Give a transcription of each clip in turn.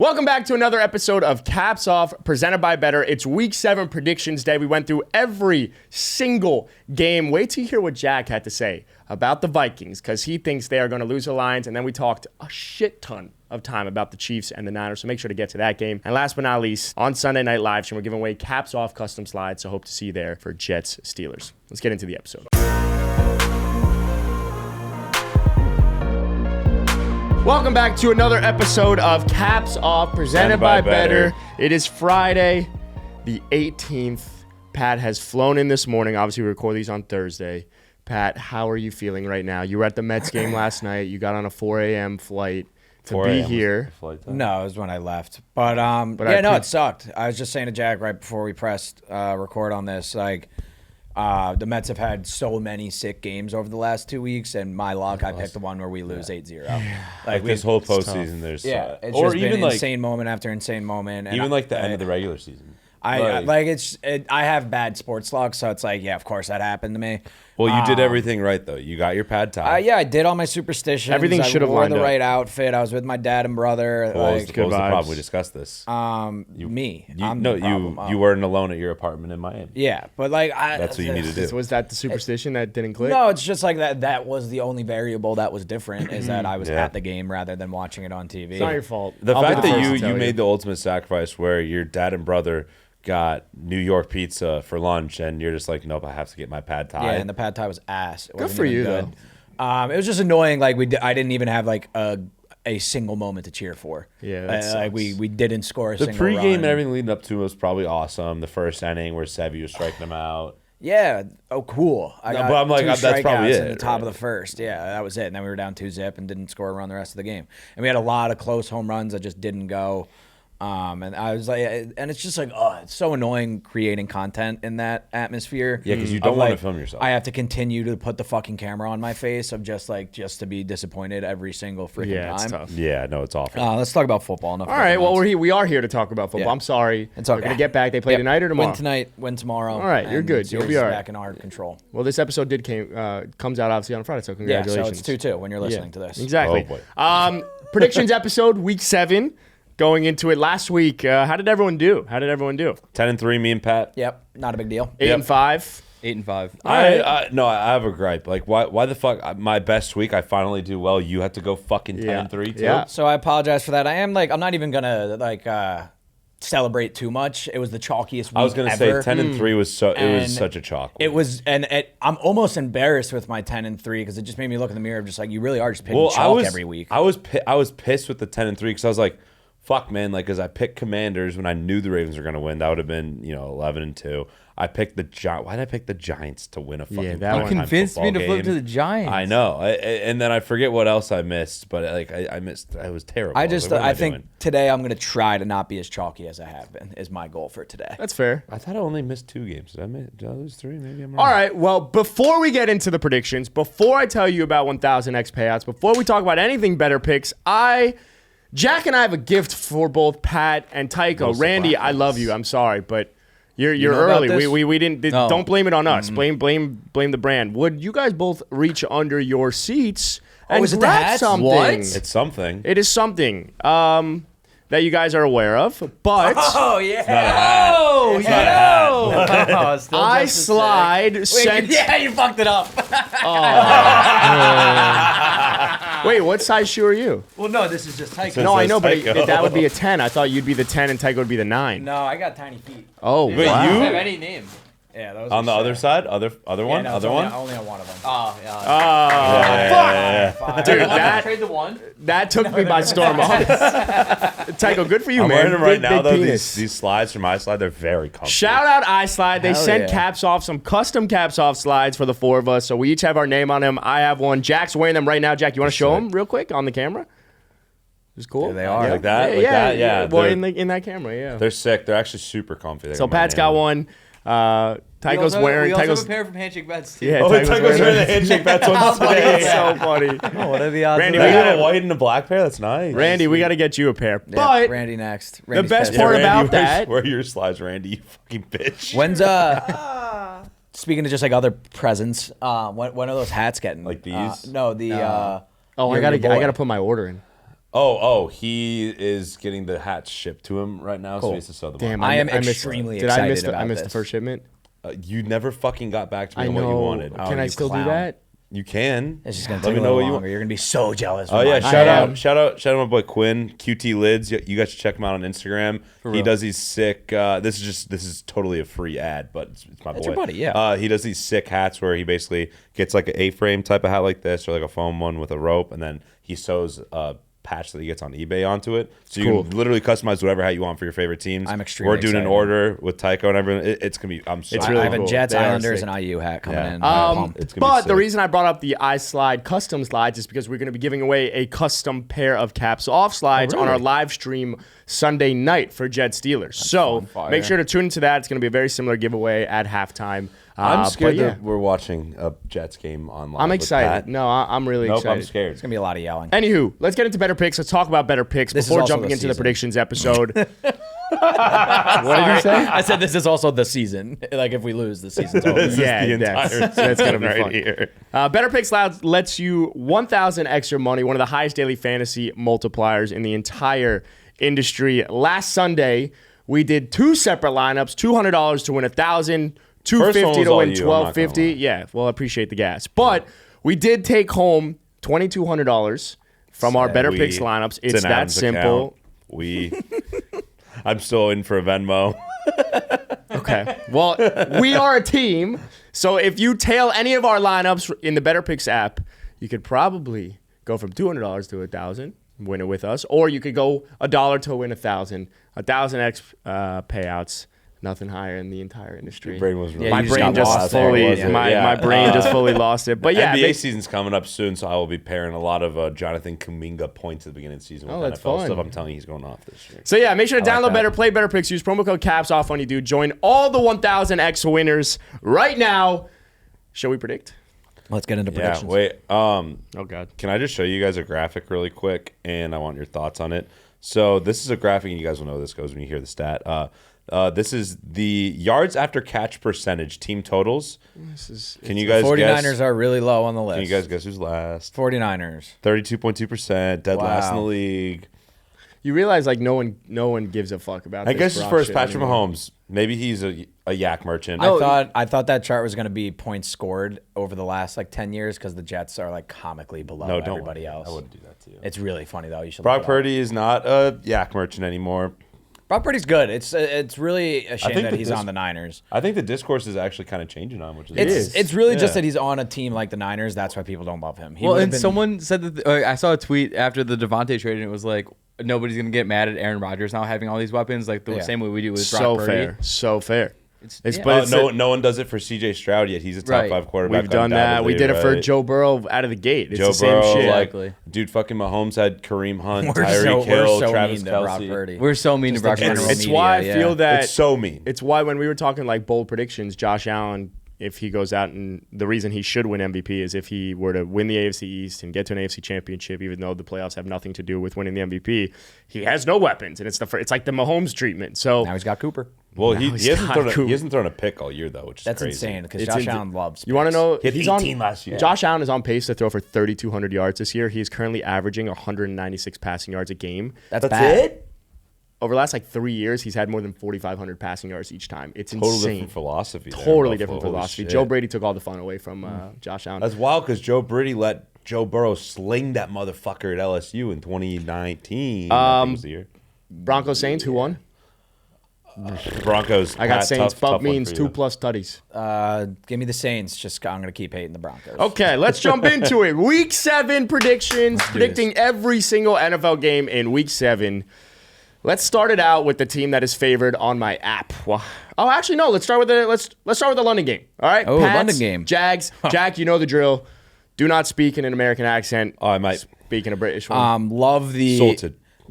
Welcome back to another episode of Caps Off, presented by Better. It's Week 7 Predictions Day. We went through every single game. Wait till you hear what Jack had to say about the Vikings, because he thinks they are going to lose the Lions. And then we talked a shit ton of time about the Chiefs and the Niners, so make sure to get to that game. And last but not least, on Sunday Night Live stream, we're giving away Caps Off custom slides, so hope to see you there for Jets-Steelers. Let's get into the episode. Welcome back to another episode of Caps Off, presented by Better. It is Friday, the 18th. Pat has flown in this morning. Obviously, we record these on Thursday. Pat, how are you feeling right now? You were at the Mets game last night. You got on a 4 a.m. flight to be here. No, it was when I left. But yeah, it sucked. I was just saying to Jack right before we pressed record on this, the Mets have had so many sick games over the last 2 weeks, and my luck, I picked the one where we lose 8-0. Like this whole postseason, there's it's or just even been insane moment after insane moment. And even the end of the regular season. I have bad sports luck, so it's like, yeah, of course that happened to me. Well, you did everything right, though. You got your pad tie. Yeah, I did all my superstitions. Everything should have lined up. I wore the up. right outfit. I was with my dad and brother. What was the problem? We discussed this. You weren't alone at your apartment in Miami. Yeah, but that's what you need to do. So was that the superstition that didn't click? No, it's just like that. That was the only variable that was different, is that I was at the game rather than watching it on TV. It's not your fault. The fact that you made the ultimate sacrifice where your dad and brother got New York pizza for lunch, and you're just like, nope, I have to get my pad thai. Yeah, and the pad thai was ass. It Good for you, though. It was just annoying. I didn't even have a single moment to cheer for. Yeah, we didn't score a the single pregame run. and everything leading up to it was probably awesome. The first inning where Sevy was striking them out. Yeah. Oh, cool. But I'm like, that's probably it. In the top of the first. Yeah, that was it. And then we were down 2-0 and didn't score a run the rest of the game. And we had a lot of close home runs that just didn't go. And I was like, and it's just like, it's so annoying creating content in that atmosphere. Yeah, because you don't want to film yourself. I have to continue to put the fucking camera on my face of just to be disappointed every single freaking time. It's tough. Yeah, no, it's awful. Let's talk about football. Enough. All right, well, we are here to talk about football. Yeah. I'm sorry. It's okay. We're going to get back. They play tonight or tomorrow? Win tonight, win tomorrow. All right, you're good. You'll be all right. Back in our control. Well, this episode comes out obviously on Friday, so congratulations. Yeah, so it's 2-2 when you're listening to this. Exactly. Oh, boy. Predictions episode, week 7. Going into it last week, how did everyone do? 10-3, me and Pat. Yep, not a big deal. 8-5. 8-5. I have a gripe. Like, why the fuck? My best week, I finally do well. You had to go fucking 10-3 too. Yeah. So I apologize for that. I'm not even gonna celebrate too much. It was the chalkiest week I was gonna ever. say 10-3 was it was such a chalk week. It was, I'm almost embarrassed with my 10-3 because it just made me look in the mirror of just like, you really are just picking chalk every week. I was pissed with the 10-3 because I was like, fuck, man, because I picked Commanders when I knew the Ravens were going to win. That would have been, 11-2. I picked the Giants. Why did I pick the Giants to win a fucking that You convinced me to flip to the Giants. I know. And then I forget what else I missed, but I missed. It was terrible. I think today I'm going to try to not be as chalky as I have been, is my goal for today. That's fair. I thought I only missed 2 games. Did I lose 3? Maybe I'm wrong. All right, well, before we get into the predictions, before I tell you about 1000X payouts, before we talk about anything better picks, Jack and I have a gift for both Pat and Tycho. Randy, I love you. I'm sorry, but you're early. We didn't. No. Don't blame it on us. Blame the brand. Would you guys both reach under your seats and is it the grab hats? something? What? It's something. It is something that you guys are aware of, but yeah. Oh, yeah. I slide sent. Yeah, you fucked it up. Wait, what size shoe are you? Well, no, this is just Tycho. No, I know, but Tycho. that would be a 10. I thought you'd be the 10 and Tycho would be the 9. No, I got tiny feet. Oh, Wait, wow. You have any name? Yeah, those On the other side, other one, no, other one. Only on one of them. Oh, yeah. Fuck. Dude, Want to that trade the one? took me by storm. Tycho, good for you, I'm man. wearing them right Big now, though. penis. These slides from iSlide, they're very comfortable. Shout out iSlide. They Hell sent yeah. caps off, some custom caps off slides for the 4 of us. So we each have our name on them. I have one. Jack's wearing them right now. Jack, you want to show them real quick on the camera? It's cool. There they are. Like that? Yeah. Well, They're- in that camera, yeah. They're sick. They're actually super comfy. They So got my Pat's name got on. one. Tycho's wearing. We also Tycho's have a pair from Handshake Bets, too. yeah. Oh, Tycho's wearing the handshake bets ones today. It's so funny. What are the odds? Randy, They we got gotta- a white and a black pair. That's nice. Randy, we got to get you a pair. Yeah, But Randy next. the best Yeah, part Randy, about that. Where are your slides, Randy? You fucking bitch. When's speaking of just like other presents, when are those hats getting? Like these? No, the Oh, I your boy. gotta put my order in. He is getting the hats shipped to him right now, so he has to sew them. Damn, I am I missed- extremely Did I excited miss about the first shipment? You never fucking got back to me I on what you know. wanted. Can I you still clown. do that? You can. It's just gonna Let take me a know little what you longer. want. You're gonna be so jealous. Oh yeah, mine. shout out my boy Quinn, QT Lids. You guys should check him out on Instagram. He does these sick. This is totally a free ad, but it's my boy. That's your buddy, yeah. He does these sick hats where he basically gets like an A-frame type of hat like this, or like a foam one with a rope, and then he sews a patch that he gets on eBay onto it. So you can literally customize whatever hat you want for your favorite teams. I'm extremely We're doing an excited. order with Tycho and everyone. It's gonna be. I'm so. It's I really have cool. a Jets, They are Islanders, sick. and IU hat coming Yeah. in. I'm pumped. It's gonna be But the sick. reason I brought up the iSlide custom slides is because we're going to be giving away a custom pair of caps off slides on our live stream Sunday night for Jet Steelers. So make sure to tune into that. It's going to be a very similar giveaway at halftime. I'm scared but yeah, that we're watching a Jets game online. I'm with excited. Pat. No, I'm really Nope, excited. I'm scared. It's gonna be a lot of yelling. Anywho, let's get into better picks. Let's talk about better picks This is before also jumping the into the season. predictions episode. What did you say? I said this is also the season. Like if we lose, the season's over. This is Yeah, the that's- entire that's gonna be right fun. here. Better Picks Loud lets you 1,000 extra money, one of the highest daily fantasy multipliers in the entire industry. Last Sunday, we did two separate lineups: $200 to win 1,000, First one $250 was to all win you, I'm not gonna 1,250. lie. Yeah, well, I appreciate the gas, but we did take home $2,200 from our Better Picks lineups. It's an that Adams simple. account. I'm still in for a Venmo. Okay. Well, we are a team. So if you tail any of our lineups in the Better Picks app, you could probably go from $200 to 1,000, win it with us, or you could go $1 to win 1,000. 1,000 X payouts. Nothing higher in the entire industry. Your brain was really my you brain got just lost there, fully wasn't it? my brain just fully lost it. But yeah, NBA season's coming up soon, so I will be pairing a lot of Jonathan Kuminga points at the beginning of the season with that's NFL fun. stuff. I'm telling you, he's going off this year. So yeah, make sure to download that. Better, play Better Picks, use promo code CAPS off when you do. Join all the 1,000 X winners right now. Shall we predict? Let's get into Yeah, predictions. wait. Oh God. Can I just show you guys a graphic really quick, and I want your thoughts on it. So this is a graphic, and you guys will know how this goes when you hear the stat. This is the yards after catch percentage team totals. Can you guys 49ers guess? are really low on the list. Can you guys guess who's last? 49ers. 32.2%, dead last in the Wow. league. You realize like no one gives a fuck about. I this guess it's Brock first shit Patrick anymore. Mahomes. Maybe he's a yak merchant. I thought that chart was going to be points scored over the last like 10 years because the Jets are like comically below no, don't everybody worry. else. I wouldn't do that to you. It's really funny though. You should. Brock look it up. Purdy is not a yak merchant anymore. Brock Purdy's good. It's really a shame think that that he's this- on the Niners. I think the discourse is actually kind of changing on, which is It's really just Yeah. that he's on a team like the Niners. That's why people don't love him. He Well, would've and been- someone said that I saw a tweet after the Devontae trade, and it was like nobody's gonna get mad at Aaron Rodgers now having all these weapons, like the Yeah. same way we do with So Brock Purdy. fair, so fair. It's yeah. but it's no one does it for CJ Stroud yet. He's a top Right. 5 quarterback. we've done that. We did it for right? Joe Burrow out of the gate. It's Joe the same Burrow, shit. like Exactly. dude, fucking Mahomes had Kareem Hunt, we're Tyreek Hill, so Travis mean to Brock Kelce. Purdy. We're so mean to Just the Brock Purdy. general It's media, why I yeah. feel that It's so mean. It's why when we were talking like bold predictions, Josh Allen, if he goes out and the reason he should win MVP is if he were to win the AFC East and get to an AFC championship, even though the playoffs have nothing to do with winning the MVP, he has no weapons, and it's like the Mahomes treatment. So Now he's got Cooper. Well, Now he he's hasn't got thrown Cooper. he hasn't thrown a pick all year though, which is That's crazy. insane because It's Josh insane. Allen loves. you want to picks. know He had he's 18 on last year. Josh Allen is on pace to throw for 3,200 yards this year. He is currently averaging 196 passing yards a game. That's bad. it? Over the last like 3 years, he's had more than 4,500 passing yards each time. It's Total insane. different philosophy. there in Totally Buffalo. different Holy philosophy. shit. Joe Brady took all the fun away from Josh Allen. That's wild because Joe Brady let Joe Burrow sling that motherfucker at LSU in 2019. I think was the year. Broncos Saints, who won? Broncos. I got Pat, Saints. tough Bub one means for 2 you. plus tutties. Give me the Saints. Just I'm gonna keep hating the Broncos. Okay, let's jump into it. Week 7 predictions, predicting every single NFL game in Week 7. Let's start it out with the team that is favored on my app. Well, actually no. Let's start with the London game. All right. Oh, London game. Jags. Jack, you know the drill. Do not speak in an American accent. Oh, I might. Speak in a British one.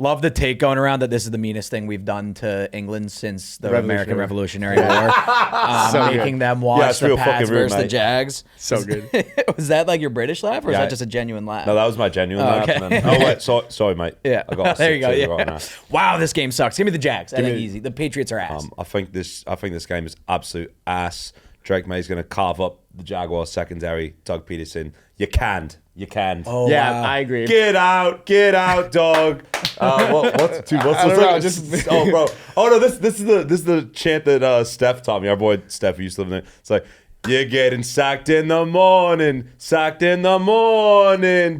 Love the take going around that this is the meanest thing we've done to England since the American Revolutionary. Revolutionary War. So Making good. them Yeah, watch it's the real Pats fucking rude, versus the mate. Jags. So good. Was that like your British laugh, or is Yeah. that just a genuine laugh? No, that was my genuine laugh. okay. And then, oh wait, sorry, mate. Yeah. I got there you go. 6-2 Yeah. right now. Wow, this game sucks. Give me the Jags. I think me- easy. The Patriots are ass. I think this game is absolute ass. Drake May's going to carve up the Jaguars secondary. Doug Peterson, you canned. You can. Oh, Yeah, wow. I agree. Get out, dog. What's oh, bro. Oh no, this is the chant that Steph taught me. Our boy Steph who used to live in there. It's like, you're getting sacked in the morning,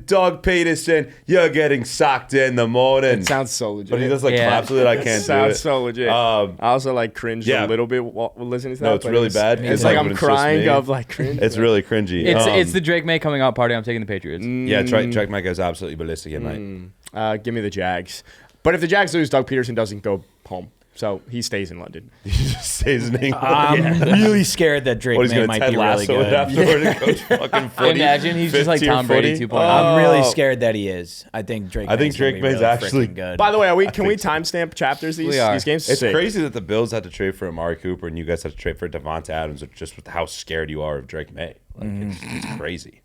Doug Peterson. You're getting sacked in the morning. It sounds so legit. But he does claps with it. I can't do it. Sounds so legit. I also cringed a little bit while listening to that. No, it's really bad. It's like I'm crying of cringe. It's really cringy. It's the Drake May coming out party. I'm taking the Patriots. Yeah, Drake May goes absolutely ballistic at night. Give me the Jags. But if the Jags lose, Doug Peterson doesn't go home. So he stays in London. He just stays in England. I'm really scared that Drake May might be really good. Afterward and coach fucking footy. Imagine he's just like Tom Brady 2.0. I'm really scared that he is. I think Drake May's May's actually good. By the way, can we timestamp chapters these games? It's crazy that the Bills had to trade for Amari Cooper and you guys had to trade for Devonta Adams just with how scared you are of Drake May. It's crazy.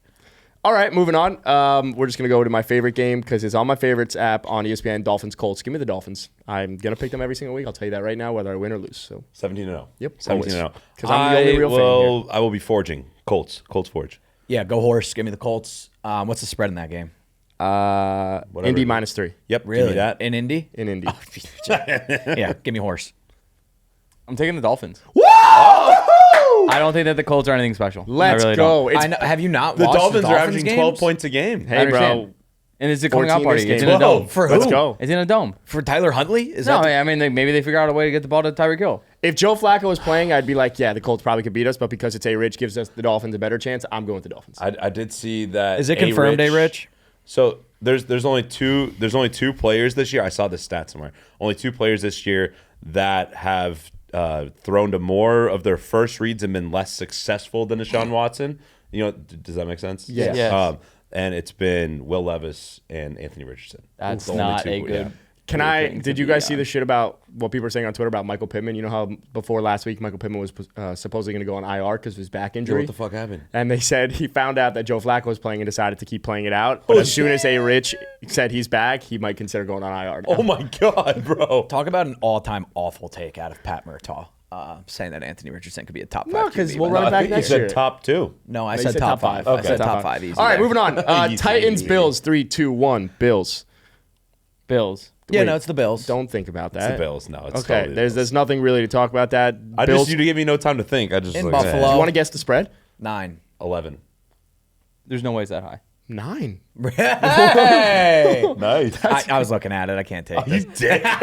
All right, moving on. We're just going to go to my favorite game because it's on my favorites app on ESPN, Dolphins-Colts. Give me the Dolphins. I'm going to pick them every single week. I'll tell you that right now, whether I win or lose. So 17-0. Yep. 17-0. Because I'm the only real fan here. I will be forging. Colts forge. Yeah, go horse. Give me the Colts. What's the spread in that game? Indy -3. Yep. Really? Give me that. In Indy? In Indy. Yeah, give me horse. I'm taking the Dolphins. Woo! I don't think that the Colts are anything special. Let's I really go. Don't. I know, have you not The watched Dolphins are averaging games? 12 points a game. Hey, bro. And it's a coming out 14 party. this It's game. in a dome. For who? Let's go. It's in a dome. For Tyler Huntley? Is No, that I mean maybe they figure out a way to get the ball to Tyreek Hill. If Joe Flacco was playing, I'd be like, yeah, the Colts probably could beat us, but because it's A-Rich gives us the Dolphins a better chance, I'm going with the Dolphins. I did see that. Is it confirmed, A-Rich? So there's only two players this year. I saw this stat somewhere. Only two players this year that have thrown to more of their first reads and been less successful than Deshaun Watson. You know, does that make sense? Yes. Yes. And it's been Will Levis and Anthony Richardson. That's The only not two, a good. Did you guys see the shit about what people are saying on Twitter about Michael Pittman? You know how before last week Michael Pittman was supposedly going to go on IR because of his back injury? What the fuck happened? And they said he found out that Joe Flacco was playing and decided to keep playing it out. But as soon as A-Rich said he's back, he might consider going on IR now. Oh my god, bro! Talk about an all-time awful take out of Pat Murtaugh. Saying that Anthony Richardson could be a top 5 No, 'cause QB, we'll but run no. it back I think next you year. said top 2. No, I You said top 5. Okay. I said top 5 easy. All right, there. moving on. Titans, Bills, 3, 2, 1. Bills. Bills. Yeah, Wait, no, it's the Bills. Don't think about that. It's the Bills. No, it's Okay, totally the Bills. there's nothing really to talk about that. I Bills, just you to give me no time to think. I just In like, Buffalo. do you want to guess the spread? 9. 11. There's no way it's that high. 9. Hey! Nice. I was looking at it. I can't take You this. dick. That's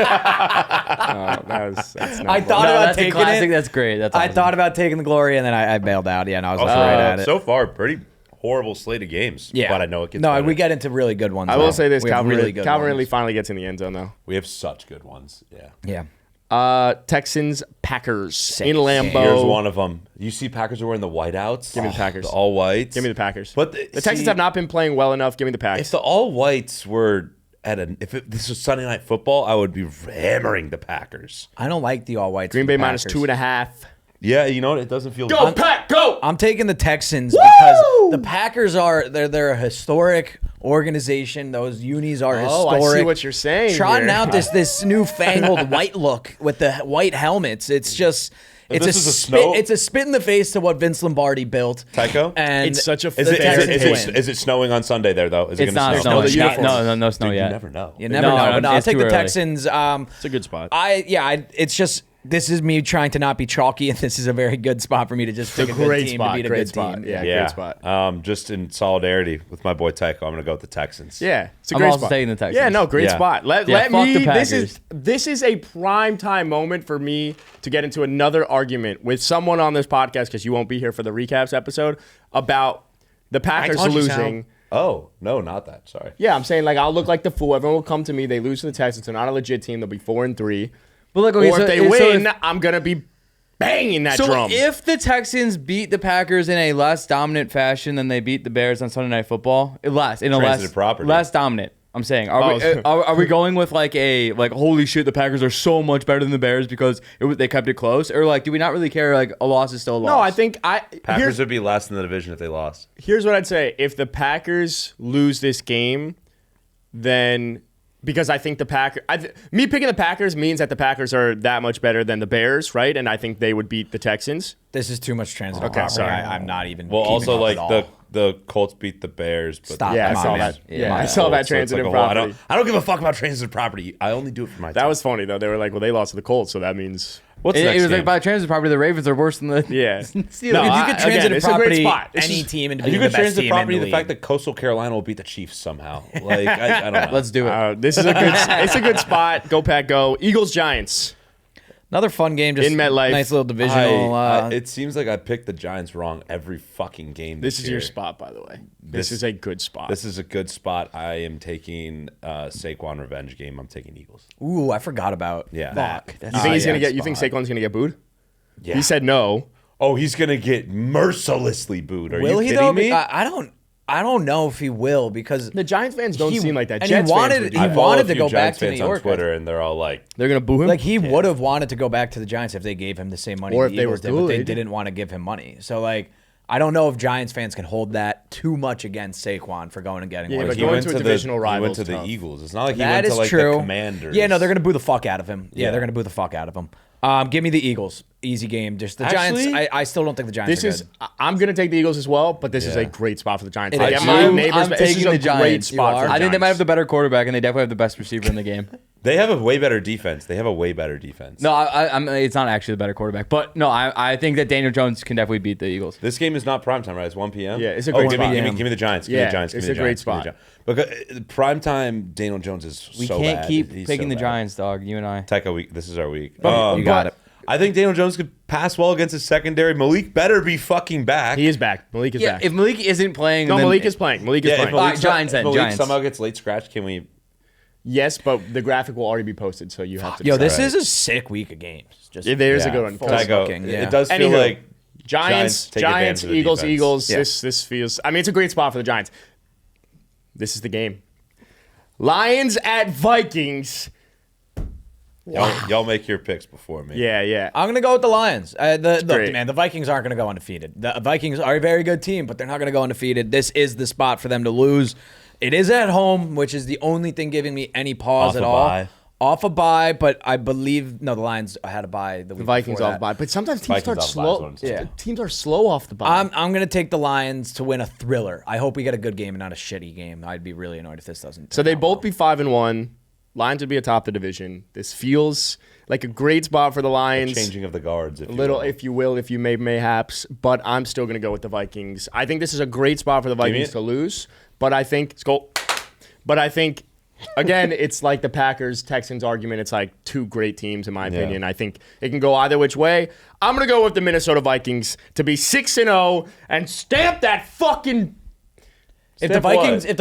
not I thought No, about that's a taking classic. it. That's great. That's I awesome. thought about taking the glory, and then I bailed out. Yeah, no, I was looking right at it. So far, pretty horrible slate of games. Yeah, But I know it gets No, better. we get into really good ones. I will though. say this: We have Calvin really Ridley, good Calvin ones. Ridley finally gets in the end zone, though. We have such good ones. Yeah. Yeah. Texans, Packers in Lambeau. Here's one of them. You see Packers are wearing the whiteouts? Give me the Packers. The all whites. Give me the Packers. But the Texans have not been playing well enough. Give me the If Packers. the all whites were this was Sunday Night Football, I would be hammering the Packers. I don't like the all whites. Green Bay minus 2.5. Yeah, you know what? It doesn't feel Go, Pack, go! I'm taking the Texans because the Packers they're a historic organization. Those unis are historic. I see what you're saying. Trotting here. out this newfangled white look with the white helmets. It's just it's this a is a spit. snow- It's a spit in the face to what Vince Lombardi built. Tycho? And It's such a Is it, Texans is, win. it, is it snowing on Sunday there, though? Is it It's going not to snowing. the uniforms. No snow Dude, yet. you never know. You never No, know, no, but I'll it's take too the early. Texans. It's a good spot. It's just this is me trying to not be chalky, and this is a very good spot for me to just pick a good great team spot. to beat a Great good spot. team. Yeah. Yeah. Great spot. Just in solidarity with my boy Tycho, I'm going to go with the Texans. Yeah, it's a I'm great also spot. taking the Texans. Yeah, no, great Yeah. spot. Let fuck me. the This is a prime time moment for me to get into another argument with someone on this podcast because you won't be here for the recaps episode about the Packers told you, losing. Oh, no, not that. Sorry. Yeah, I'm saying like I'll look like the fool. Everyone will come to me. They lose to the Texans. They're not a legit team. They'll be 4-3. But like, okay, Or so, if they so win, if- I'm gonna be banging that So drum. if the Texans beat the Packers in a less dominant fashion than they beat the Bears on Sunday Night Football, Transitive property. less dominant. I'm saying, are we going with like holy shit, the Packers are so much better than the Bears because they kept it close, or like do we not really care? Like a loss is still a loss. no, I think Packers would be last in the division if they lost. Here's what I'd say: if the Packers lose this game, then because I think me picking the Packers means that the Packers are that much better than the Bears, right? And I think they would beat the Texans. This is too much transitive Okay, property. sorry. I'm not even. Well, keeping also up like at all. the Colts beat the Bears. But Stop. Yeah, I Come on, saw man. that. Yeah, I saw that So it's transitive like a whole- property. I don't give a fuck about transitive property. I only do it for my That team. was funny though. They were like, well, they lost to the Colts, so that means What's the It next was like game? by transit property, the Ravens are worse than the yeah. Steelers. No, If you I- could again, transitive it's a great property spot. It's any just- team into You being could the best transitive team property in the the fact league. that Coastal Carolina will beat the Chiefs somehow. Like I don't know. Let's do it. This is a good. It's a good spot. Go Pack, go. Eagles Giants. Another fun game, just In MetLife. nice little divisional. It seems like I picked the Giants wrong every fucking game. This is your year. spot, by the way. This is a good spot. This is a good spot. I am taking Saquon revenge game. I'm taking Eagles. Ooh, I forgot about Yeah. that. you think he's yeah, gonna get? You think spot. Saquon's gonna get booed? Yeah. He said no. Oh, he's gonna get mercilessly booed. Are Will you he kidding though? me? I don't know if he will because The Giants fans don't He- seem like that. and Jets he fans wanted- would do he I that. follow wanted a to few go back Giants to New fans York. on Twitter, and they're all like, They're gonna boo him. like he would have wanted to go back to the Giants if they gave him the same money Or the if they Eagles were did, but they good. didn't want to give him money. So like I don't know if Giants fans can hold that too much against Saquon for going and getting Yeah, one. but he going went to a to divisional the, rival He went to is the tough. Eagles. It's not like he That went is to like true. the Commanders. Yeah, no, they're gonna boo the fuck out of him. Yeah, Yeah. they're gonna boo the fuck out of him. Give me the Eagles. Easy game. Just the Actually, Giants. I still don't think the Giants. This are is. good. I'm gonna take the Eagles as well, but this is Yeah. a great spot for the Giants. It They is. get my I'm neighbors. I'm This is taking a the great Giants. spot. You For are? the I think they might have the Giants. better quarterback, and they definitely have the best receiver in the game. They have a way better defense. They have a way better defense. No, I'm. It's not actually the better quarterback, but no, I think that Daniel Jones can definitely beat the Eagles. This game is not primetime, right? It's 1 p.m. Yeah, it's a great give me, spot. give me the Giants. Give me Yeah, the Giants. Give it's me a the great Giants. Give me the spot. Giants. Because primetime Daniel Jones is We so can't bad. keep He's picking so the bad. Giants, dog. You and I. Tycho week. This is our week. You got it. I think Daniel Jones could pass well against his secondary. Malik better be fucking back. He is back. Malik is Yeah, back. if Malik isn't playing, No, then Malik is playing. Malik is yeah, if playing. All Malik, right, Giants then, if Malik Giants. somehow gets late scratched, can we? Yes, but the graphic will already be posted, so you have to. Yo, decide. this is a sick week of games. Just Yeah, there's a good one. full Tycho, looking, yeah. it does feel Anywho, like Giants, take advantage of the Eagles, defense. Eagles. Yeah. This feels. I mean, it's a great spot for the Giants. This is the game. Lions at Vikings. Y'all make your picks before me. Yeah, yeah. I'm gonna go with the Lions. Look, great. man, the Vikings aren't gonna go undefeated. The Vikings are a very good team, but they're not gonna go undefeated. This is the spot for them to lose. It is at home, which is the only thing giving me any pause Off at a all. bye. Off a bye, but I believe the Lions had a bye. The The Vikings off bye, but sometimes teams Vikings start off bye is slow. what I'm saying. Yeah. Teams are slow off the bye. I'm gonna take the Lions to win a thriller. I hope we get a good game and not a shitty game. I'd be really annoyed if this doesn't. So turn they out both well. be 5-1. Lions would be atop the division. This feels like a great spot for the Lions. Changing of the guards. If A you little, will. if you will, if you may, mayhaps. But I'm still going to go with the Vikings. I think this is a great spot for the Vikings it. to lose. But I think again, it's like the Packers Texans argument. It's like two great teams in my opinion. I think it can go either which way. I'm going to go with the Minnesota Vikings to be 6-0 and stamp that fucking If the Stamp what?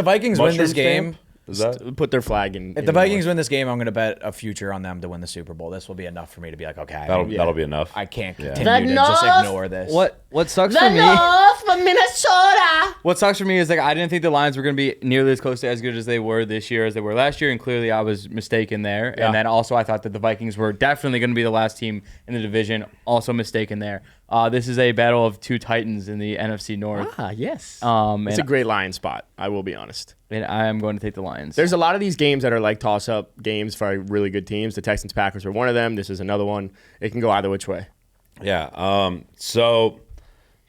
Vikings win Mushroom this game, stamp? Is that? put their flag in. if the Vikings win this game, I'm gonna bet a future on them to win the Super Bowl. This will be enough for me to be like, okay, That'll be enough. I can't Yeah. continue to just ignore this. What sucks for me? for Minnesota. What sucks for me is like I didn't think the Lions were going to be nearly as close to as good as they were this year as they were last year, and clearly I was mistaken there. Yeah. And then also I thought that the Vikings were definitely going to be the last team in the division, also mistaken there. This is a battle of two titans in the NFC North, Ah, yes. It's and, a great Lion spot. I will be honest. and I am going to take the Lions. There's a lot of these games that are like toss-up games for really good teams. The Texans Packers were one of them. This is another one. It can go either which way. Yeah. So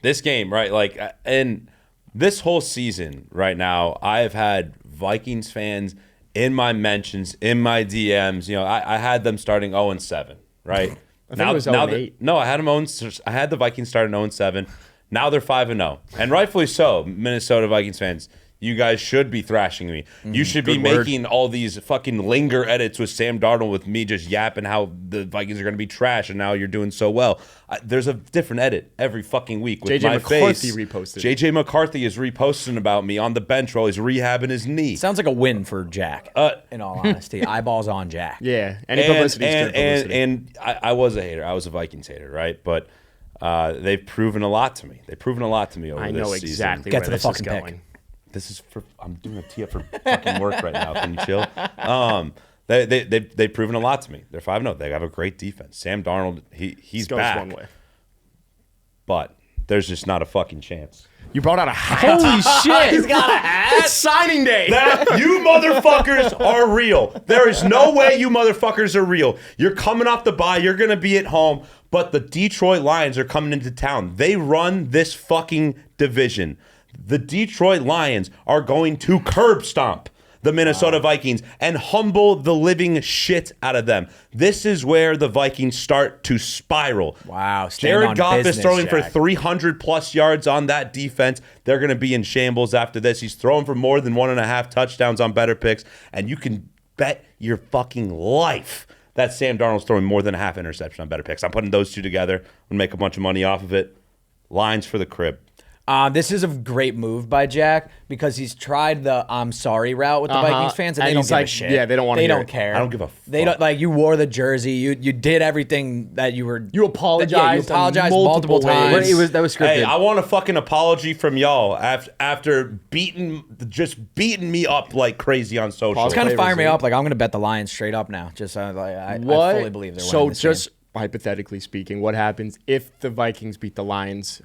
this game, right? Like, and this whole season right now, I have had Vikings fans in my mentions, in my DMs. You know, I had them starting 0-7, right? I think it was 0-8. No, I had them I had the Vikings starting 0-7. Now they're 5-0, and rightfully so. Minnesota Vikings fans, you guys should be thrashing me. You should be Good word. making all these fucking linger edits with Sam Darnold with me just yapping how the Vikings are going to be trash and now you're doing so well. There's a different edit every fucking week with JJ my McCarthy face. reposted. JJ McCarthy is reposting about me on the bench while he's rehabbing his knee. Sounds like a win for Jack. In all honesty, eyeballs on Jack. Yeah. Any publicity is good publicity. And I was a hater. I was a Vikings hater, right? But they've proven a lot to me. They've proven a lot to me over I this know season. exactly Get where to the this is fucking pick. going. This is for I'm doing a tee up for fucking work right now. Can you chill? They've proven a lot to me. They're 5-0. They have a great defense. Sam Darnold, he's This goes back. one way. But there's just not a fucking chance. You brought out a hat. Holy shit! He's got a hat. It's signing day. You motherfuckers are real. There is no way you motherfuckers are real. You're coming off the bye. You're going to be at home. But the Detroit Lions are coming into town. They run this fucking division. The Detroit Lions are going to curb stomp the Minnesota Vikings and humble the living shit out of them. This is where the Vikings start to spiral. Wow. Jared Goff is throwing for 300-plus yards on that defense. They're going to be in shambles after this. He's throwing for more than 1.5 touchdowns on better picks, and you can bet your fucking life that Sam Darnold's throwing more than a half interception on better picks. I'm putting those two together. I'm going to make a bunch of money off of it. Lines for the crib. This is a great move by Jack because he's tried the I'm sorry route with the Vikings fans, and they don't give a shit. Yeah, they don't want to. They don't care. I don't give a fuck. They don't like. You wore the jersey. You did everything that you were. You apologized. You apologized multiple times. That was scripted. Hey, I want a fucking apology from y'all after beating me up like crazy on social. It's kind of firing me up. Like I'm going to bet the Lions straight up now. Just I fully believe they're winning this just game. hypothetically speaking, what happens if the Vikings beat the Lions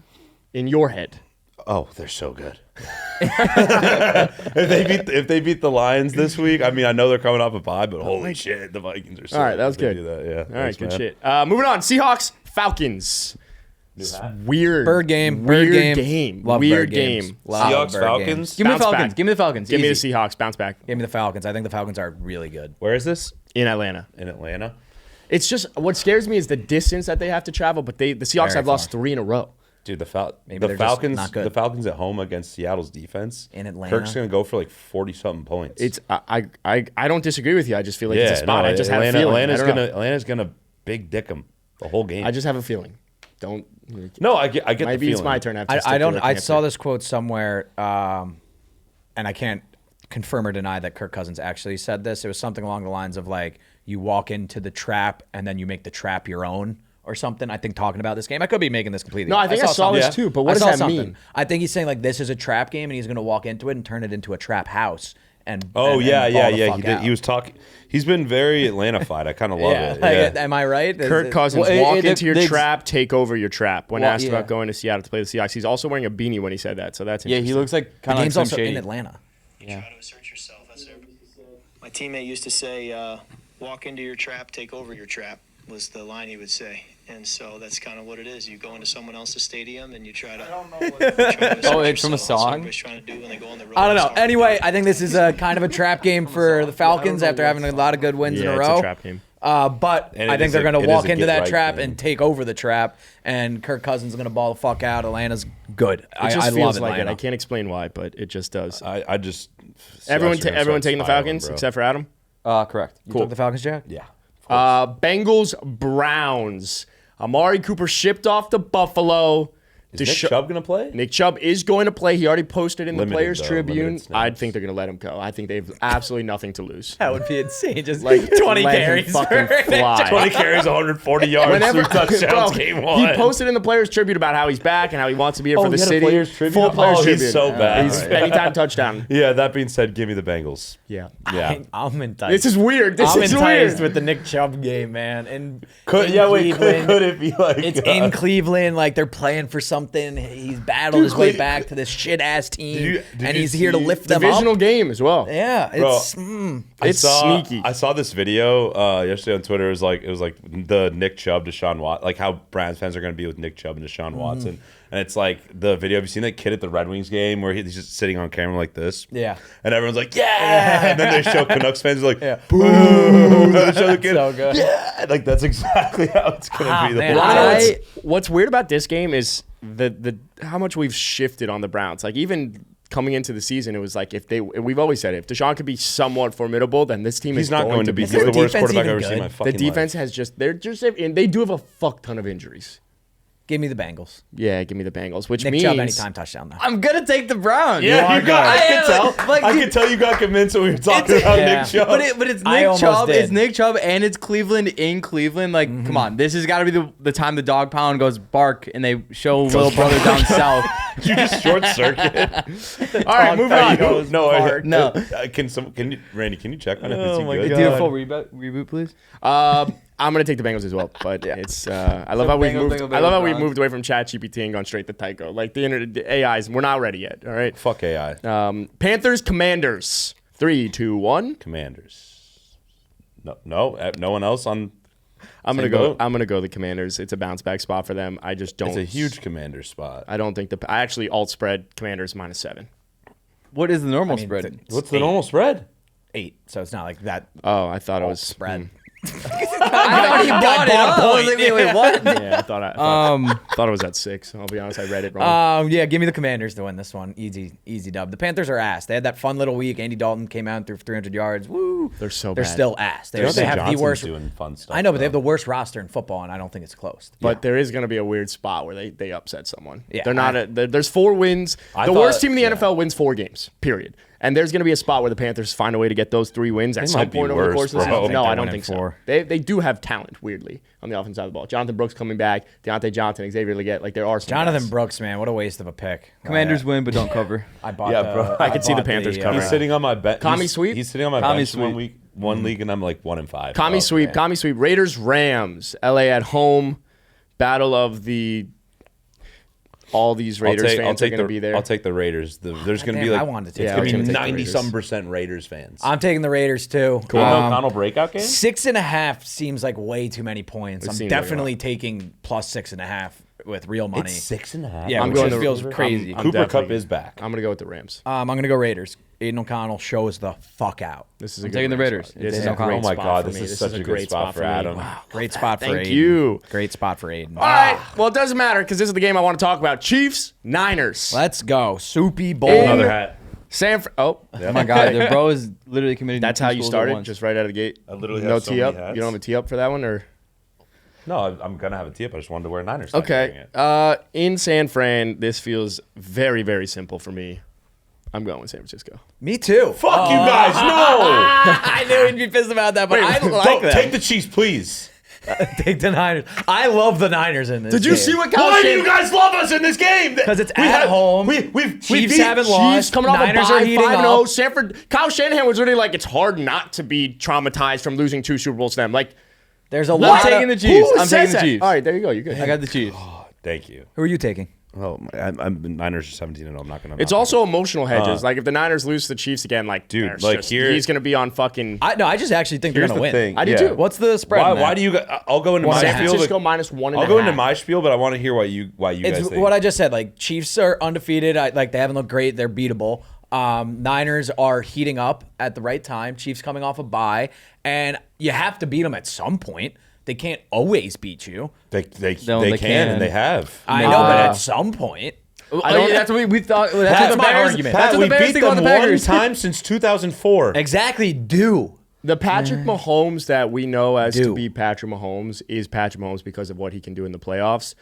in your head? Oh, they're so good. if they beat the Lions this week, I mean, I know they're coming off a bye, but holy shit, the Vikings are so all right. That was good. good. Yeah. All right, good shit. Moving on. Seahawks, Falcons. Weird. Bird game. Weird Bird game. Love Weird bird game. games. Love Seahawks, bird Falcons. games. Give me the Bounce Falcons. back. Give me the Falcons. Give me the Easy. Seahawks. Bounce back. Give me the Falcons. I think the Falcons are really good. Where is this? In Atlanta. In Atlanta. It's just what scares me is the distance that they have to travel, but the Seahawks Very have lost far. 3 in a row. Dude, the they're just Falcons, not good. the Falcons at home against Seattle's defense. In Atlanta. Kirk's gonna go for like 40-something points. It's I don't disagree with you. I just feel like it's a spot. I just have a feeling. Atlanta's gonna big dick them the whole game. I just have a feeling. Don't. No, I get the Maybe feeling. it's my turn. I saw this quote somewhere, and I can't confirm or deny that Kirk Cousins actually said this. It was something along the lines of like, you walk into the trap and then you make the trap your own or something. I think talking about this game. I could be making this completely. No, I think I saw this too, but what does that mean? I think he's saying like this is a trap game and he's going to walk into it and turn it into a trap house. And Oh, and yeah. ball the He fuck did. out. He was talking. He's been very Atlantified. I kind of love it. Like, Yeah. am I right? Kirk Cousins, Well, walk it- into your it's- trap, take over your trap. When Well, asked yeah. about going to Seattle to play the Seahawks, he's also wearing a beanie when he said that. So that's Yeah, interesting. he looks like The kind of like game's Slim also Shady. in Atlanta. You try to assert yourself. My teammate used to say, walk into your trap, take over your trap, was the line he would say. And so that's kind of what it is. You go into someone else's stadium and you try to. Oh, it's from a song? Everybody's trying to do when they go on the road. I don't know. It's hard to Anyway, do. I think this is a kind of a trap game for the Falcons after having a lot of good wins in a it's row. a trap game. But And I it think is they're a- going it to is walk a into get that right trap game. and take over the trap, and Kirk Cousins is going to ball the fuck out. Atlanta's good. It just I feels love like Atlanta. it. I can't explain why, but it just does. I just Everyone Seahawks are gonna taking start the spiraling, Falcons bro. except for Adam. Correct. You took the Falcons, Jack? Yeah. Bengals Browns. Amari Cooper shipped off to Buffalo. Is Nick Chubb gonna play? Nick Chubb is going to play. He already posted in the Limited, Players though, Tribune. limited snaps. I think they're going to let him go. I think they have absolutely nothing to lose. That would be insane. Just Like 20 let him carries. fucking for- fly. 20 carries, 140 yards, 3 touchdowns, Bro, game 1. he posted in the Players Tribute about how he's back and how he wants to be here for the he had a city. Players Tribute? Full Players Oh, Tribute. he's so bad. He's anytime touchdown. Yeah, that being said, give me the Bengals. Yeah. Yeah. I'm enticed. This is weird. This I'm is enticed weird. with the Nick Chubb game, man. And Could it be like It's in Cleveland, like they're playing for something. He's battled his way back to this shit ass team, did and you he's here to see lift them Divisional up. game as well. Yeah, Bro, it's It's sneaky. I saw this video yesterday on Twitter. It was like the Nick Chubb, Deshaun Watson, like how Browns fans are going to be with Nick Chubb and Deshaun Watson. And it's like the video. Have you seen that kid at the Red Wings game where he's just sitting on camera like this? Yeah. And everyone's like, yeah. And then they show Canucks fans like, Yeah. boo. And they show the kid, So good. yeah. Like that's exactly how it's going to be. The man, whole I- What's weird about this game is the how much we've shifted on the Browns. Like even coming into the season, it was like we've always said if Deshaun could be somewhat formidable, then this team He's is not going to be. Is He's their the worst defense quarterback I've even ever seen in my good? fucking The defense life. has and they do have a fuck ton of injuries. give me the Bengals. Yeah, give me the Bengals, which Nick means Chubb anytime touchdown though. I'm gonna take the Browns. Yeah, you got. I can tell. Like, I dude, can tell you got convinced when we were talking about yeah. Nick Chubb. But it's I Nick almost Chubb. did. It's Nick Chubb, and it's Cleveland in Cleveland. Like, come on, this has got to be the time the dog pound goes bark, and they show little brother down south. Did you just short circuit? all right, moving on. No. Can you, Randy? Can you check on it? Is he good? Do a full reboot, please. I'm gonna take the Bengals as well, but it's. I love how we moved. I love how we moved away from ChatGPT and gone straight to Tycho. Like the internet, the AIs, we're not ready yet. All right. Fuck AI. Panthers, Commanders. 3, 2, 1. Commanders. No one else on. I'm gonna go. I'm gonna go the Commanders. It's a bounce back spot for them. I just don't. It's a huge Commanders spot. I don't think I actually alt spread Commanders -7. What is the normal spread? What's the normal spread? 8. So it's not like that. Oh, I thought it was spread. I thought he bought it up. I was like, wait, what? Yeah, I thought it was at 6. I'll be honest, I read it wrong. Yeah, give me the Commanders to win this one. Easy dub. The Panthers are ass. They had that fun little week. Andy Dalton came out and threw for 300 yards. Woo! They're They're still ass. They have the worst. Doing fun stuff, I know, but they have the worst roster in football, and I don't think it's close. But there is going to be a weird spot where they upset someone. Yeah, they're not. There's 4 wins. The worst team in the NFL wins 4 games. Period. And there's going to be a spot where the Panthers find a way to get those 3 wins at some point over the course of the season. No, I don't think so. They do have talent, weirdly, on the offensive side of the ball. Jonathan Brooks coming back, Deontay Johnson, Xavier Legette. Like there are some Jonathan guys. Brooks, man, what a waste of a pick. Commanders win, but don't cover. I bought. Yeah, bro. I could see the Panthers covering. He's sitting on my bench. Commie sweep? He's sitting on my bench one league, and I'm like 1-5. Commie sweep. Commie sweep. Raiders, Rams. LA at home. Battle of the. All these Raiders fans are going to be there. I'll take the Raiders. There's going to be I wanted to take it's going to be take the 90-some% Raiders fans. I'm taking the Raiders too. Cool. O'Connell breakout game? 6.5 seems like way too many points. I'm definitely taking plus 6.5 with real money. It's 6.5. Yeah, which just feels crazy. Cooper Kupp is back. I'm going to go with the Rams. I'm going to go Raiders. Aiden O'Connell shows the fuck out. This is I'm taking the Raiders. This is a great oh my spot God, for this me. is such a great spot for Adam. Wow, great spot for Thank Aiden. you. Great spot for Aiden. All right. Well, it doesn't matter because this is the game I want to talk about. Chiefs, Niners. Let's go. Soupy Bowl. Another hat. Oh my God, the bro is literally committed. That's how you started, just right out of the gate. I literally no have so tee many up. hats. You don't have a tee up for that one, or No, I'm gonna have a tee up. I just wanted to wear Niners. okay. In San Fran, this feels very, very simple for me. I'm going with San Francisco. Me too. Fuck you guys! No. I knew he'd be pissed about that, but I like them. Take the Chiefs, please. Take the Niners. I love the Niners in this Did you game. see what Why do you guys love us in this game? Because it's at home. Chiefs haven't lost. Chiefs coming off Niners a are bye, heating 5-0. up. Sanford. Kyle Shanahan was literally like, it's hard not to be traumatized from losing 2 Super Bowls to them. Like, There's a I'm lot taking of... the Chiefs. who I'm says taking the that? Chiefs. All right, there you go. You're good. I got the Chiefs. Thank you. Who are you taking? Oh, I'm Niners are 17-0. I'm not gonna. It's also emotional hedges. Like if the Niners lose to the Chiefs again, like dude, like he's gonna be on fucking. I just actually think they're Here's gonna the win. thing. I do too. What's the spread? Why do you? I'll go into my San spiel. Francisco -1.5. I'll go into my spiel, but I want to hear why you guys It's think. what I just said. Like Chiefs are undefeated. Like they haven't looked great. They're beatable. Niners are heating up at the right time. Chiefs coming off a bye, and you have to beat them at some point. They can't always beat you. They can. can and they have. I know, but at some point. That's what we thought. That's That's what the my Bears, argument. That's what we the Bears beat think about them the one Packers. time since 2004. Exactly. The Patrick Mahomes that we know as to Do. be Patrick Mahomes is Patrick Mahomes because of what he can do in the playoffs.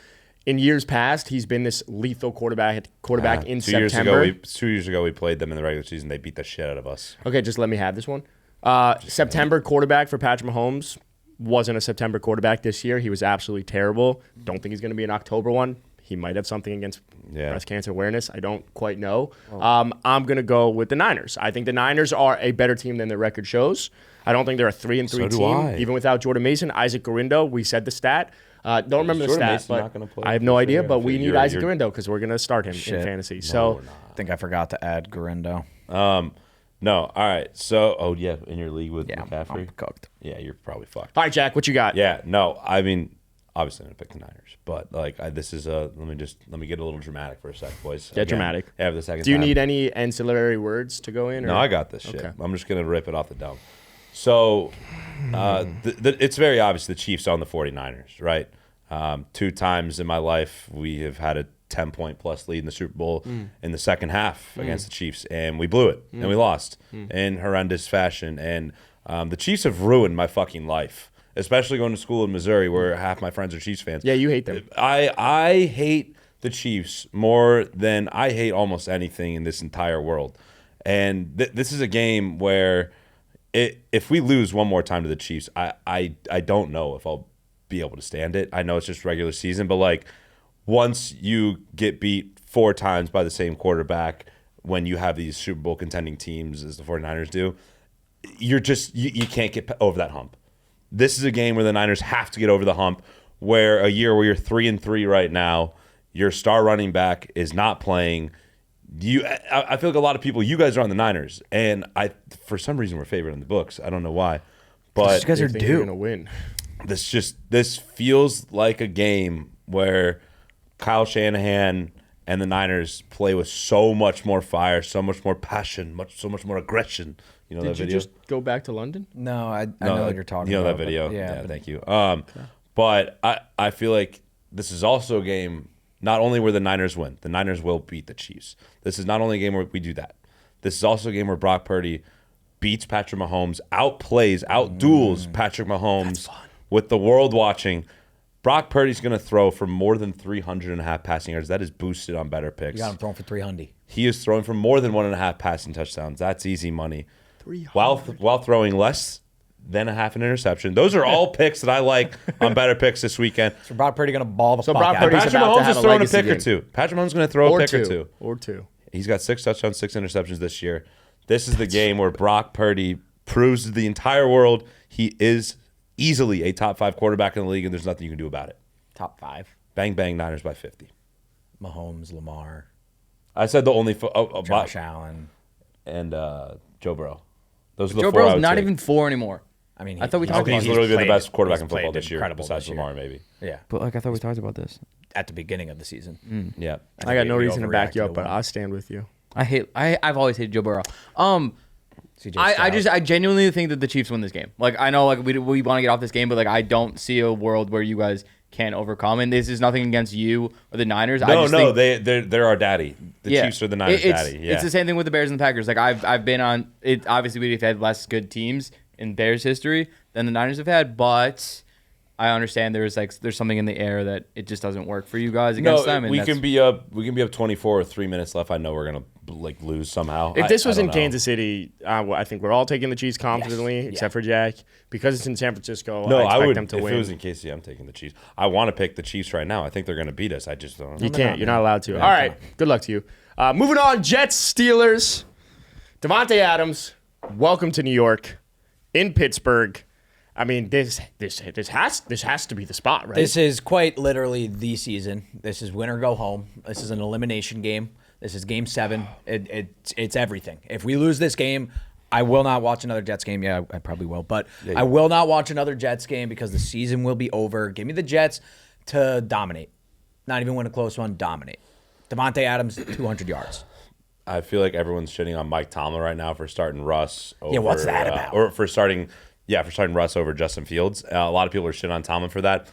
In years past, he's been this lethal quarterback in 2 years September. ago, 2 years ago, we played them in the regular season. They beat the shit out of us. Okay, just let me have this one. September quarterback for Patrick Mahomes wasn't a September quarterback this year. He was absolutely terrible. Don't think he's going to be an October one. He might have something against breast cancer awareness. I don't quite know. I'm going to go with the Niners. I think the Niners are a better team than their record shows. I don't think they're a 3-3 team, even without Jordan Mason. Isaac Garindo, we said the stat. Don't remember the stat, but I have no idea. But we need Isaac Garindo because we're going to start him in fantasy. So I think I forgot to add Garindo. No, all right. So, in your league with McCaffrey, I'm cooked. Yeah, you're probably fucked. all right, Jack, what you got? Yeah, no, I mean, obviously I'm gonna pick the Niners, but like this is let me get a little dramatic for a sec, boys. Get dramatic. Yeah, the second. Do you time. need any ancillary words to go in? Or? No, I got this shit. Okay. I'm just gonna rip it off the dome. So, it's very obvious the Chiefs on the 49ers, right? 2 times in my life we have had a 10-point plus lead in the Super Bowl in the second half against the Chiefs, and we blew it and we lost in horrendous fashion. And the Chiefs have ruined my fucking life, especially going to school in Missouri where half my friends are Chiefs fans. Yeah, you hate them. I hate the Chiefs more than I hate almost anything in this entire world. And this is a game where if we lose one more time to the Chiefs, I don't know if I'll be able to stand it. I know it's just regular season, but like once you get beat 4 times by the same quarterback when you have these Super Bowl contending teams as the 49ers do, you're just you can't get over that hump. This is a game where the Niners have to get over the hump, where a year where you're 3-3 right now, your star running back is not playing. I feel like a lot of people, you guys are on the Niners, and for some reason we're favored in the books. I don't know why, but you guys are due. Going to win. This feels like a game where Kyle Shanahan and the Niners play with so much more fire, so much more passion, so much more aggression. You know that video? Did you just go back to London? No, I know what you're talking about. You know that video? Yeah, thank you. Okay. But I feel like this is also a game not only where the Niners win. The Niners will beat the Chiefs. This is not only a game where we do that. This is also a game where Brock Purdy beats Patrick Mahomes, outduels Patrick Mahomes with the world watching. Brock Purdy's going to throw for more than 300.5 passing yards. That is boosted on better picks. You got him throwing for 300. He is throwing for more than 1.5 passing touchdowns. That's easy money. While throwing less than a half an interception. Those are all picks that I like on better picks this weekend. So Brock Purdy going to ball the fuck Brock out. Purdy's Patrick about to Mahomes have is a throwing a legacy pick or game. two. Patrick Mahomes is going to throw a pick or two. He's got 6 touchdowns, 6 interceptions this year. This is the game where Brock Purdy proves to the entire world he is easily a top 5 quarterback in the league, and there's nothing you can do about it. Top 5. Bang, bang, Niners by 50. Mahomes, Lamar. I said the only Josh Allen. and Joe Burrow. Those are the Joe 4 I Burrow's would not take. even 4 anymore. I mean, I thought we talked about He's this. literally been the best quarterback in he's football played this year, incredible besides this year. Lamar, maybe. Yeah. But I thought we talked about this. At the beginning of the season. Yeah. I got no we reason to back you overreacted up, to but one. I'll stand with you. I've always hated Joe Burrow. CJ I Stroud. genuinely think that the Chiefs win this game. Like, I know, like, we want to get off this game, but like, I don't see a world where you guys can't overcome. And this is nothing against you or the Niners. They're our daddy. The Chiefs are the Niners' daddy. Yeah. It's the same thing with the Bears and the Packers. Like, I've been on it. Obviously, we've had less good teams in Bears history than the Niners have had, but I understand there's something in the air that it just doesn't work for you guys against them. And we can be up 24 with 3 minutes left. I know we're gonna lose somehow. If this was in don't know. Kansas City, I think we're all taking the Chiefs confidently, except for Jack. Because it's in San Francisco, No, I expect I would. them to if win. it was in KC, I'm taking the Chiefs. I want to pick the Chiefs right now. I think they're gonna beat us. I just don't. You can't. You're not allowed to. All right. Good luck to you. Moving on. Jets, Steelers. Devontae Adams, welcome to New York. In Pittsburgh. I mean, this has to be the spot, right? This is quite literally the season. This is win or go home. This is an elimination game. This is Game 7. It's everything. If we lose this game, I will not watch another Jets game. Yeah, I probably will. But I will not watch another Jets game because the season will be over. Give me the Jets to dominate. Not even win a close one, dominate. Devontae Adams, 200 yards. I feel like everyone's shitting on Mike Tomlin right now for starting Russ. Over, what's that about? Or for starting Russ over Justin Fields. A lot of people are shitting on Tomlin for that.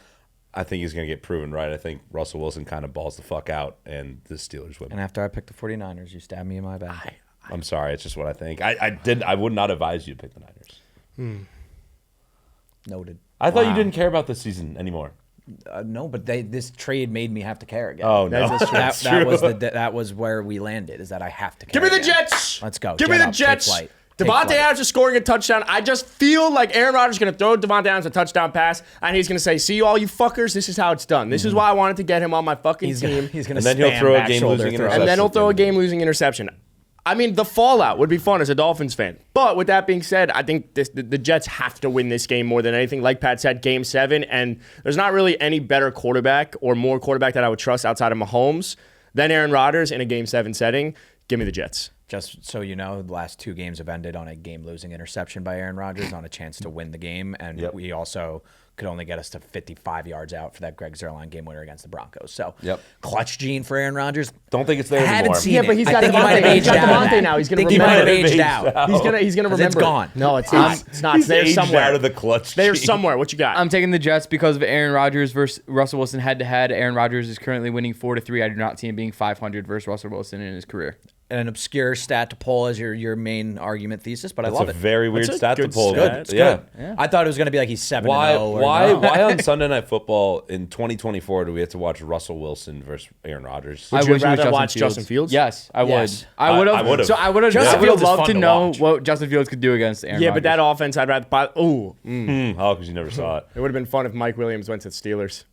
I think he's going to get proven right. I think Russell Wilson kind of balls the fuck out, and the Steelers win. And after I picked the 49ers, you stabbed me in my back. I'm sorry. It's just what I think. I would not advise you to pick the Niners. Noted. I thought you didn't care about this season anymore. No, but this trade made me have to care again. Oh, no. That was where we landed, is that I have to care Give me the again. Jets. Let's go. Give me Jet the up, take Jets. flight. Devontae Adams is scoring a touchdown. I just feel like Aaron Rodgers is going to throw Devontae Adams a touchdown pass, and he's going to say, see all you fuckers, this is how it's done. This is why I wanted to get him on my fucking team. He's going And to then he'll throw a game-losing interception. And then he'll throw a game-losing interception. I mean, the fallout would be fun as a Dolphins fan. But with that being said, I think the Jets have to win this game more than anything. Like Pat said, Game 7, and there's not really any better quarterback or more quarterback that I would trust outside of Mahomes than Aaron Rodgers in a Game 7 setting. Give me the Jets. Just so you know, the last 2 games have ended on a game-losing interception by Aaron Rodgers on a chance to win the game, and we also could only get us to 55 yards out for that Greg Zuerlein game winner against the Broncos. So, clutch gene for Aaron Rodgers. Don't think it's there Haven't anymore. seen Yeah, but he's got Devontae. He's got Devontae now. He's going to He might have remember. aged out. He's gonna remember. It's gone. No, it's not. It's not. He's There's aged somewhere. out of the clutch. There's gene. somewhere. What you got? I'm taking the Jets because of Aaron Rodgers versus Russell Wilson head-to-head. Aaron Rodgers is currently winning 4-3. I do not see him being 500 versus Russell Wilson in his career. An obscure stat to pull as your main argument thesis, but That's I love a it. very weird That's a stat to good pull. stat. It's good. I thought it was going to be like he's 7-0. Why on Sunday Night Football in 2024 do we have to watch Russell Wilson versus Aaron Rodgers? Would you wish it was rather watch Justin Fields? Yes, I would. Yes. I would I have. would've. So I would have. Justin I would have Fields is loved fun to to know watch. what Justin Fields could do against Aaron. Yeah, but that Rodgers. offense, I'd rather. Oh, because you never saw it. It would have been fun if Mike Williams went to the Steelers.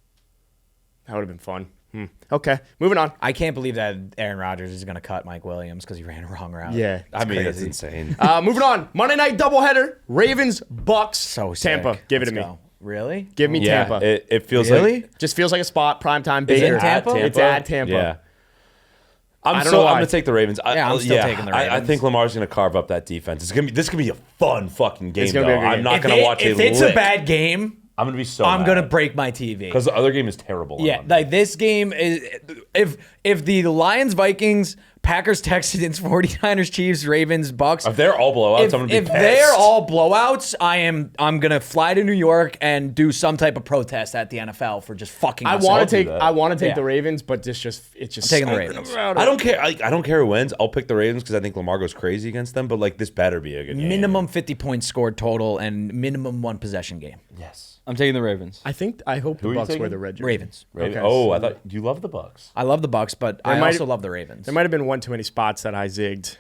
That would have been fun. Okay, moving on. I can't believe that Aaron Rodgers is going to cut Mike Williams because he ran a wrong route. Yeah, I mean, that's crazy. insane. moving on. Monday night doubleheader. Ravens, Bucks, So Tampa. sick. Give it Let's to me. go. Really? Give me Yeah, Tampa. it feels Really? like Just feels like a spot. Primetime. Is it Baker. at Tampa? It's at Tampa. Yeah. I don't know why. I'm gonna take the Ravens. I'm still taking the I Ravens. think Lamar's gonna carve up that defense. This could be a fun fucking game. It's gonna be a though. good I'm game. not gonna watch it. If it's a bad game, I'm gonna be so. I'm going to break my TV. because the other game is terrible. on Yeah, Monday. like this game is if the Lions, Vikings, Packers, Texans, 49ers, Chiefs, Ravens, Bucks. if they're all blowouts, I'm gonna be If pissed. they're all blowouts, I'm gonna fly to New York and do some type of protest at the NFL for just fucking. I us want up. to take. that. I want to take Yeah. the Ravens, but it's just. taking the Ravens. I don't care. I don't care who wins. I'll pick the Ravens because I think Lamar goes crazy against them. But like, this better be a good game. Minimum 50 points scored total and minimum 1 possession game. Yes. I'm taking the Ravens. I hope Who the are you Bucks wear taking? the red jersey. Ravens. Raven. Okay, Oh, so- I thought you love the Bucks. I love the Bucks, but I might- also love the Ravens. There might have been one too many spots that I zigged.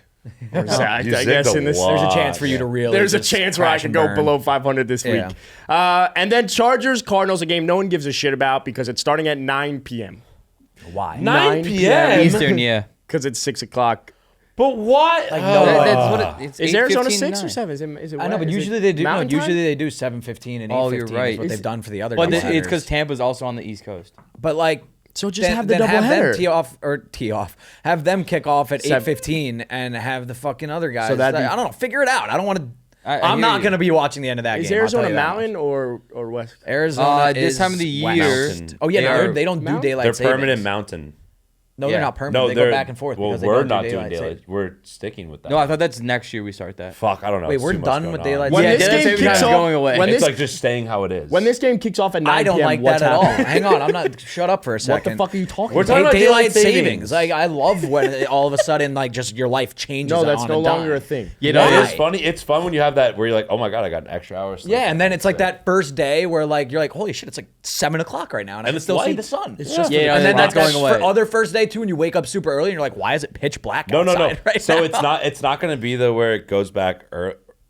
Or You I zigged guess a in this. lot. There's a chance for you to really. There's a just chance where I crash could and go burn. below 500 this Yeah. week. And then Chargers, Cardinals, a game no one gives a shit about because it's starting at 9 p.m. Why? 9 p.m. p.m. Eastern, yeah. because it's 6 o'clock. But what? Like, no way. That's what it's Is Arizona 8:15 6 or to 7? Is it I know, what? but Is it usually they do. No, Mountain time? usually they do 7:15 and 8:15. Oh, you're right. Is what they've done for the other. But it's doubleheaders. because Tampa's also on the East Coast. But like, So just have the double have header. them tee off. Have them kick off at Seven. 8:15 and have the fucking other guys. So that'd be- I don't know. Figure it out. I don't want to. I I'm hear not you. going to be watching the end of that Is game. I'll Arizona tell you that mountain much. or west? Arizona This is time of the west. year. Mountain. Oh yeah, no, They're they don't do mountain? daylight They're savings. permanent mountain. No, Yeah. they're not permanent. No, they they're go back and forth Well, because they we're don't not do doing daylight daylight. savings. We're sticking with that. No, I thought that's next year we start that. Fuck, I don't know. Wait, It's we're too much done going with on. daylight When savings. this daylight game savings kicks is off, going away. when It's this like just staying how it is. when this game kicks off at 9 I don't p.m., like what's that at all. happening? Hang on, I'm not. Shut up for a What second. the fuck are you talking We're about? talking about daylight daylight savings. savings. Like I love when all of a sudden like just your life changes. No, that's on no a dime. longer a thing. You No, know, it's funny. It's fun when you have that where you're like, oh my god, I got an extra hour. of sleep. Yeah, and then it's like that first day where like you're like, holy shit, it's like 7 o'clock right now, and I can it's still see light. the sun. It's just Yeah, and then that's that's going away. for other first day too, and you wake up super early, and you're like, why is it pitch black No. outside right So now? it's not going to be the where it goes back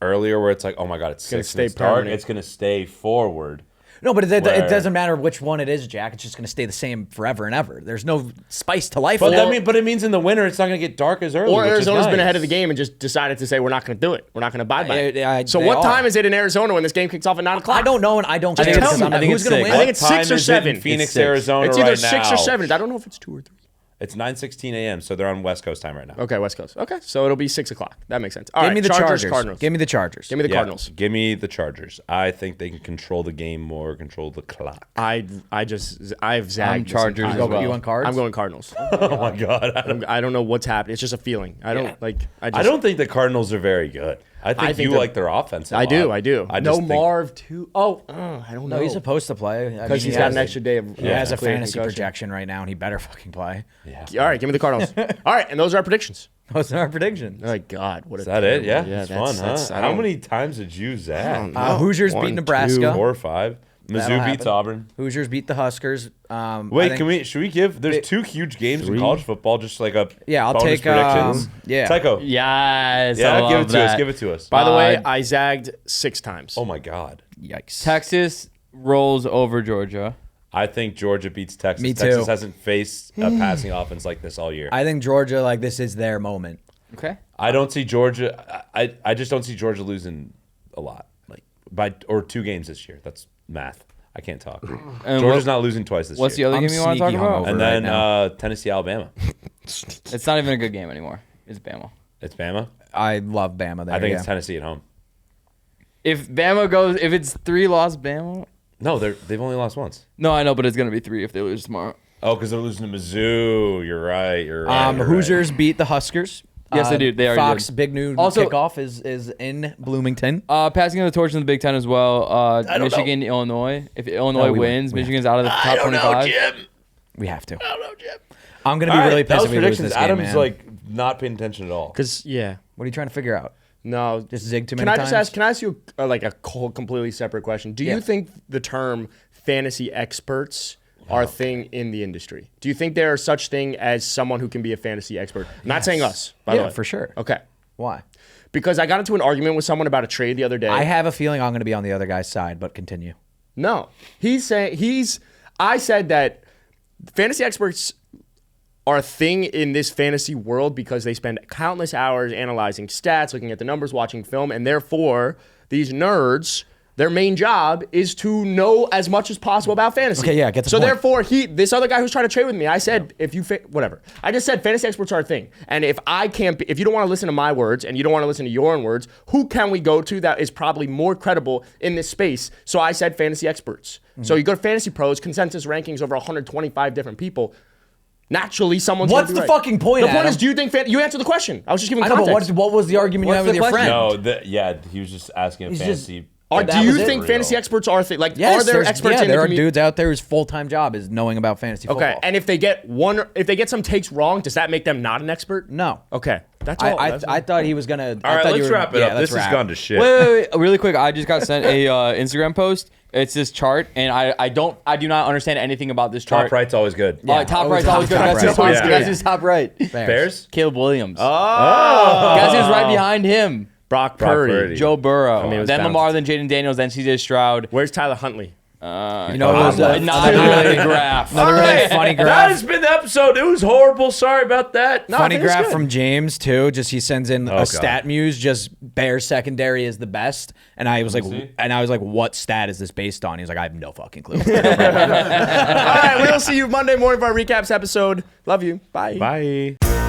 earlier where it's like, oh my god, it's gonna 6 stay and it's dark. permanent. It's going to stay forward. No, but it Where- doesn't matter which one it is, Jack. It's just going to stay the same forever and ever. There's no spice to life. But at all. it means in the winter it's not going to get dark as early. Or which is Arizona's been nice. ahead of the game and just decided to say we're not going to do it. We're not going to abide by it. So they what are. time is it in Arizona when this game kicks off at 9 o'clock? I don't know, and I don't Just care tell because me. I'm not- I think who's it's going to six. win. I think it's What 6 time or is it in 7. Phoenix, It's 6. Arizona It's either right 6 now. or 7. I don't know if it's 2 or 3. It's 9:16 a.m. So they're on West Coast time right now. Okay, West Coast. Okay, so it'll be 6 o'clock. That makes sense. All Give right, me the Chargers. Cardinals. Give me the Chargers. Give me the Yeah, Cardinals. Give me the Chargers. I think they can control the game more, control the clock. I've zagged. I'm this Chargers entire- as well. You want cards? I'm going Cardinals. Oh my god. I don't know what's happening. It's just a feeling. I don't like. I don't think the Cardinals are very good. I think you they're- like their offense. I do. I no just think- Marv too. Oh, I don't know. No, he's supposed to play. because he's got an extra day of. He has a clear fantasy concussion. projection right now, and he better fucking play. Yeah. All right, give me the Cardinals. All right, and those are our predictions. Those are our predictions. Oh my God, what Is that it? Yeah. It's fun, that's- huh? I How don't- many times did you zag? Hoosiers One, beat Nebraska. 4 or 5. Mizzou That'll beats happen. Auburn. Hoosiers beat the Huskers. I Wait, think- should we give? There's 2 huge games in college football, just like a Yeah, I'll bonus take, predictions. yeah. Tycho. Yes. Yeah, I give love it to that. us. Give it to us. By the way, Uh, I zagged 6 times. Oh my god. Yikes. Texas rolls over Georgia. I think Georgia beats Texas. Me too. Texas hasn't faced a passing offense like this all year. I think Georgia, like, this is their moment. Okay. I don't see Georgia. I just don't see Georgia losing a lot, like or 2 games this year. That's math. I can't talk. And Georgia's not losing twice this What's the year. other I'm game you want to talk sneaky about? hungover. And right then now. Tennessee, Alabama. It's not even a good game anymore. It's Bama. It's Bama. I love Bama there. I think yeah. it's Tennessee at home. If it's 3-loss Bama. No, they've only lost once. No, I know, but it's gonna be 3 if they lose tomorrow. Oh, because they're losing to Mizzou. You're right. You're right. you're Hoosiers beat the Huskers. Yes, they do. They are Fox, good. big new Also- kickoff is in Bloomington. Passing the torch in the Big Ten as well. don't Michigan, Illinois. If Illinois we wins, win. Michigan's out of the top 25. We have to. I don't know, Jim. I'm gonna All be right, really that pissed was if we lose predictions. this game, Adam's man. like not paying attention at all. Because What are you trying to figure out? no, Just zig too many Can I times? just ask? Can I ask you like a whole completely separate question? Do Yeah. you think the term fantasy experts are a thing in the industry? Do you think there are such thing as someone who can be a fantasy expert? I'm not saying us, by the Yeah, way. for sure. Okay. Why? Because I got into an argument with someone about a trade the other day. I have a feeling I'm going to be on the other guy's side, but continue. No. I said that fantasy experts are a thing in this fantasy world because they spend countless hours analyzing stats, looking at the numbers, watching film, and therefore these nerds, their main job is to know as much as possible about fantasy. Okay, yeah, get the so point. therefore, this other guy who's trying to trade with me, I said, whatever. I just said fantasy experts are a thing. And if you don't want to listen to my words and you don't want to listen to your own words, who can we go to that is probably more credible in this space? So I said fantasy experts. Mm-hmm. So you go to Fantasy Pros, consensus rankings over 125 different people. Naturally, someone's What's gonna be the right. fucking point, The point Adam? is, do you think you answer the question? I was just giving I know, context. but what was the argument you had with your friend? No, he was just asking a fantasy. Do you think fantasy experts are are there experts in the there are community? dudes out there whose full-time job is knowing about fantasy football. Okay, and if they get some takes wrong, does that make them not an expert? No. Okay, that's all. I thought he was gonna. All right, let's wrap it up. This has gone to shit. Wait, really quick. I just got sent a Instagram post. It's this chart, and I do not understand anything about this chart. Top right's always good. Yeah, top right's always good. top right. Guess who's top right? Bears? Caleb Williams. Oh. Guess who's right behind him? Brock Purdy. Joe Burrow. it was Then bounced. Lamar, then Jaden Daniels, then CJ Stroud. Where's Tyler Huntley? Not Another really graph. really funny That graph. has been the episode. It was horrible. Sorry about that. No, I Funny think it's graph good. from James too. Just he sends in God. a stat muse. Just Bears secondary is the best, and I was like, what stat is this based on? He's like, I have no fucking clue. All right, we'll see you Monday morning for our recaps episode. Love you. Bye. Bye.